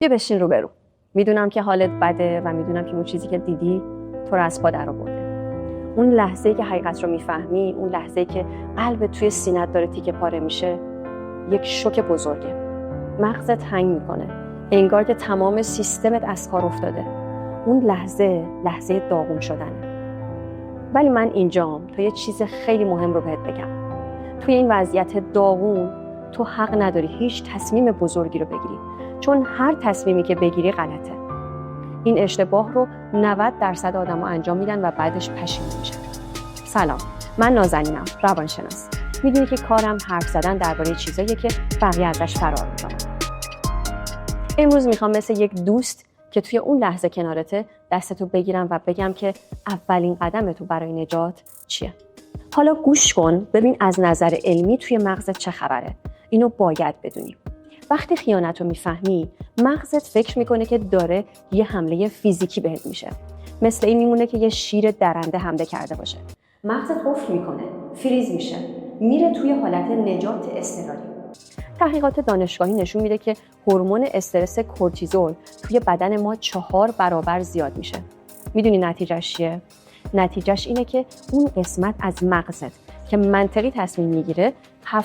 بیا بشین روبرو. میدونم که حالت بده و میدونم که اون چیزی که دیدی تو رو از پا در آورده. اون لحظه‌ای که حقیقت رو میفهمی، اون لحظه‌ای که قلبت توی سینه‌ت داره تیکه پاره میشه، یک شوک بزرگه. مغزت هنگ میکنه. انگار که تمام سیستمت از کار افتاده. اون لحظه داغون شدنه. ولی من اینجام تا یه چیز خیلی مهم رو بهت بگم. توی این وضعیت داغون تو حق نداری هیچ تصمیم بزرگی رو بگیری، چون هر تصمیمی که بگیری غلطه. این اشتباه رو 90% آدم‌ها انجام میدن و بعدش پشیمون میشن. سلام، من نازنینم، روانشناس. میدونی که کارم حرف زدن درباره چیزاییه که بقیه ازش فرار میکنن. امروز میخوام مثل یک دوست که توی اون لحظه کنارته دستتو بگیرم و بگم که اولین قدم تو برای نجات چیه. حالا گوش کن، ببین از نظر علمی توی مغزت چه خبره. اینو باید بدونی. وقتی خیانت رو میفهمی، مغزت فکر میکنه که داره یه حمله فیزیکی بهت میشه. مثل این میمونه که یه شیر درنده حمله کرده باشه. مغزت افت میکنه، فریز میشه، میره توی حالت نجات اضطراری. تحقیقات دانشگاهی نشون میده که هورمون استرس کورتیزول توی بدن ما 4 برابر زیاد میشه. میدونی نتیجهش چیه؟ نتیجهش اینه که اون قسمت از مغزت که منطقی تصمیم میگیره 70%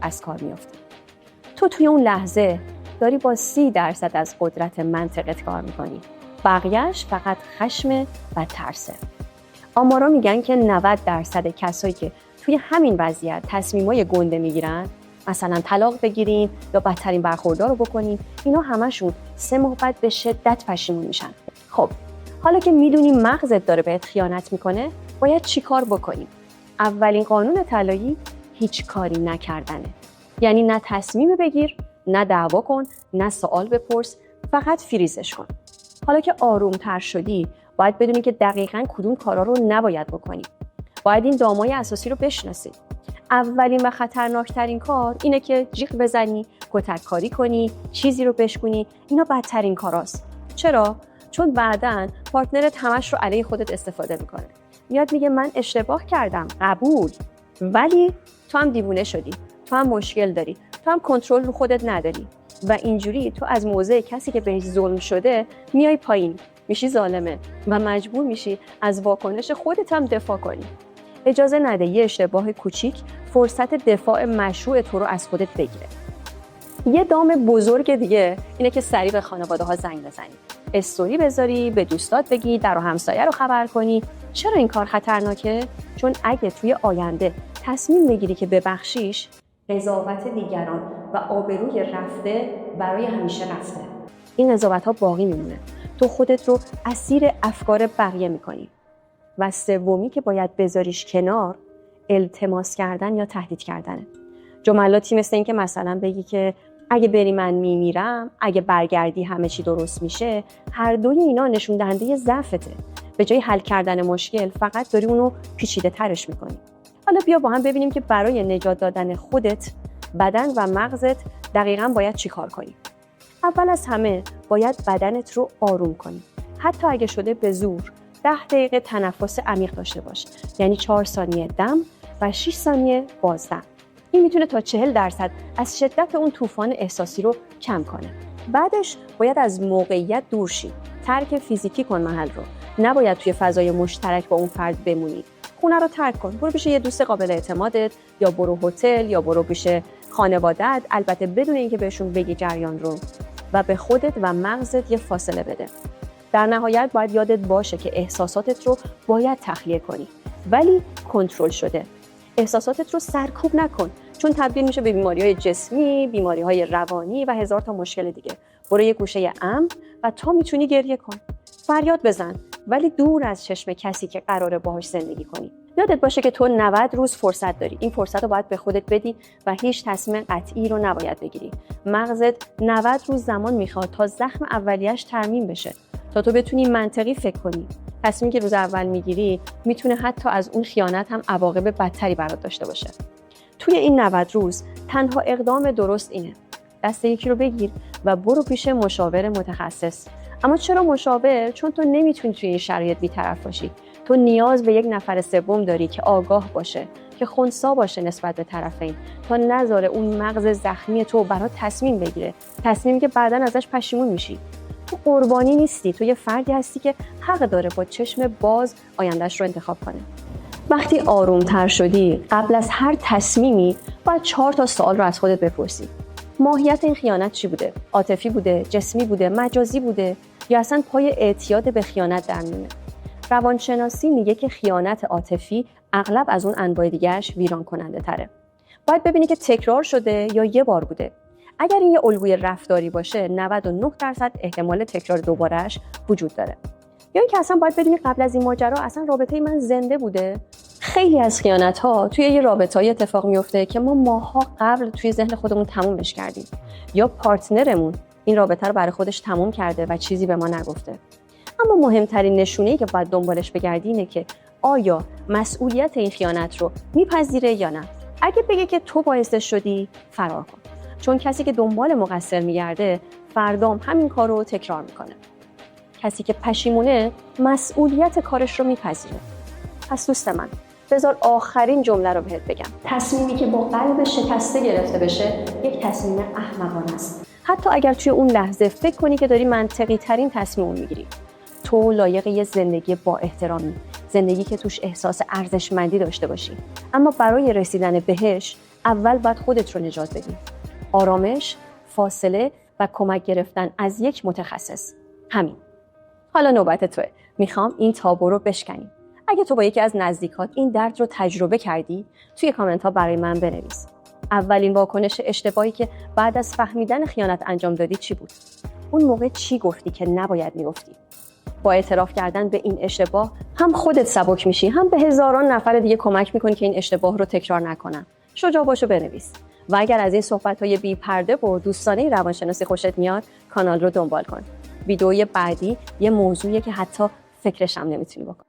از کار میفته. تو توی اون لحظه داری با 30% از قدرت منطقت کار میکنی. بقیهش فقط خشم و ترسه. آمارا میگن که 90% کسایی که توی همین وضعیت تصمیمای گنده میگیرن، مثلا طلاق بگیرین یا بدترین برخوردار رو بکنین، اینا همشون 3 ماه بعد به شدت پشیمون میشن. خب حالا که میدونی مغزت داره بهت خیانت میکنه، باید چی کار بکنیم؟ اولین قانون طلایی هیچ کاری نکردنه. یعنی نه تصمیم بگیر، نه دعوا کن، نه سوال بپرس، فقط فریزش کن. حالا که آرومتر شدی، باید بدونی که دقیقاً کدوم کارا رو نباید بکنی. باید این دامای اساسی رو بشناسی. اولین و خطرناکترین کار اینه که جیغ بزنی، کتک کاری کنی، چیزی رو بشکنی. اینا بدترین کاراست. چرا؟ چون بعداً پارتنرت همش رو علیه خودت استفاده میکنه. میاد میگه من اشتباه کردم، قبول. ولی تو هم دیوونه شدی. تو هم مشکل داری، تو هم کنترل رو خودت نداری و اینجوری تو از موضع کسی که بهش ظلم شده میای پایین، میشی ظالمه و مجبور میشی از واکنش خودت هم دفاع کنی. اجازه نده یه اشتباه کوچیک فرصت دفاع مشروع تو رو از خودت بگیره. یه دام بزرگ دیگه اینه که سریع به خانواده ها زنگ بزنی، استوری بذاری، به دوستات بگی، در و همسایه رو خبر کنی. چرا این کار خطرناکه؟ چون اگه توی آینده تصمیم بگیری که ببخشیش، قضاوت دیگران و آبروی رفته برای همیشه رفته. این قضاوت‌ها باقی میمونه. تو خودت رو اسیر افکار بقیه میکنی. و سومی که باید بذاریش کنار، التماس کردن یا تهدید کردنه. جملاتی مثل این که مثلا بگی که اگه بری من میمیرم، اگه برگردی همه چی درست میشه. هر دوی اینا نشون دهنده ضعفته. به جای حل کردن مشکل فقط داری اونو پیچیده ترش میکنی. حالا بیا با هم ببینیم که برای نجات دادن خودت، بدن و مغزت دقیقاً باید چی کار کنی. اول از همه باید بدنت رو آروم کنی. حتی اگه شده به زور 10 دقیقه تنفس عمیق داشته باش. یعنی 4 ثانیه دم و 6 ثانیه بازدم. این میتونه تا 40% از شدت اون طوفان احساسی رو کم کنه. بعدش باید از موقعیت دور شی. ترک فیزیکی کن محل رو. نباید توی فضای مشترک با اون فرد بمونی. خونه رو ترک کن. برو پیش یه دوست قابل اعتمادت، یا برو هتل، یا برو پیش خانواده‌ات، البته بدون اینکه بهشون بگی جریان رو، و به خودت و مغزت یه فاصله بده. در نهایت باید یادت باشه که احساساتت رو باید تخلیه کنی، ولی کنترل شده. احساساتت رو سرکوب نکن، چون تبدیل میشه به بیماری‌های جسمی، بیماری‌های روانی و هزار تا مشکل دیگه. برو یه گوشه امن و تا میتونی گریه کن. فریاد بزن، ولی دور از چشم کسی که قراره باهاش زندگی کنی. یادت باشه که تو 90 روز فرصت داری. این فرصت رو باید به خودت بدی و هیچ تصمیم قطعی رو نباید بگیری. مغزت 90 روز زمان میخواد تا زخم اولیه‌اش ترمیم بشه، تا تو بتونی منطقی فکر کنی. تصمیمی که روز اول میگیری میتونه حتی از اون خیانت هم عواقب بدتری برات داشته باشه. توی این 90 روز تنها اقدام درست اینه: دست یکی رو بگیر و برو پیش مشاور متخصص. اما چرا مشاور؟ چون تو نمیتونی توی این شرایط بی‌طرف باشی. تو نیاز به یک نفر سوم داری که آگاه باشه، که خنثی باشه نسبت به طرفین تا نذاره اون مغز زخمی تو برات تصمیم بگیره، تصمیمی که بعداً ازش پشیمون میشی. تو قربانی نیستی، تو یه فردی هستی که حق داره با چشم باز آیندهش رو انتخاب کنه. وقتی آرومتر شدی، قبل از هر تصمیمی باید 4 تا سوال رو از خودت بپرسی. ماهیت این خیانت چی بوده؟ عاطفی بوده، جسمی بوده، مجازی بوده یا اصلا پای اعتیاد به خیانت در میونه؟ روانشناسی میگه که خیانت عاطفی اغلب از اون انواع دیگه‌اش ویران کننده تره. باید ببینی که تکرار شده یا یه بار بوده. اگر این یه الگوی رفتاری باشه، 99% احتمال تکرار دوبارهش وجود داره. یا اینکه اصلا باید بدونی قبل از این ماجرا اصلا رابطه من زنده بوده. خیلی از خیانت‌ها توی یه رابطه‌ای اتفاق میفته که ما ماه‌ها قبل توی ذهن خودمون تمومش کردیم یا پارتنرمون این رابطه رو برای خودش تموم کرده و چیزی به ما نگفته. اما مهمترین نشونه‌ای که باید دنبالش بگردی اینه که آیا مسئولیت این خیانت رو میپذیره یا نه. اگه بگه که تو باعثش شدی، فرار کن. چون کسی که دنبال مقصر میگرده فردام همین کار رو تکرار میکنه. کسی که پشیمونه مسئولیت کارش رو میپذیره. پس دوست من، بذار آخرین جمله رو بهت بگم. تصمیمی که با قلب شکسته گرفته بشه یک تصمیم احمقانه است. حتی اگر توی اون لحظه فکر کنی که داری منطقی ترین تصمیم رو میگیری. تو لایق یه زندگی با احترامی، زندگی که توش احساس ارزشمندی داشته باشی. اما برای رسیدن بهش اول باید خودت رو نجات بدی. آرامش، فاصله و کمک گرفتن از یک متخصص. همین. حالا نوبت توئه. میخوام این تابو رو بشکنیم. اگه تو با یکی از نزدیکات این درد رو تجربه کردی، توی کامنت ها برای من بنویس. اولین واکنش اشتباهی که بعد از فهمیدن خیانت انجام دادی چی بود؟ اون موقع چی گفتی که نباید میگفتی؟ با اعتراف کردن به این اشتباه هم خودت سبک میشی، هم به هزاران نفر دیگه کمک میکنی که این اشتباه رو تکرار نکنن. شجاع باش و بنویس. و اگر از این صحبت‌های بی پرده و دوستانه روانشناسی خوشت میاد، کانال رو دنبال کن. ویدئوی بعدی یه موضوعیه که حتی فکرش هم نمیتونی بکنی.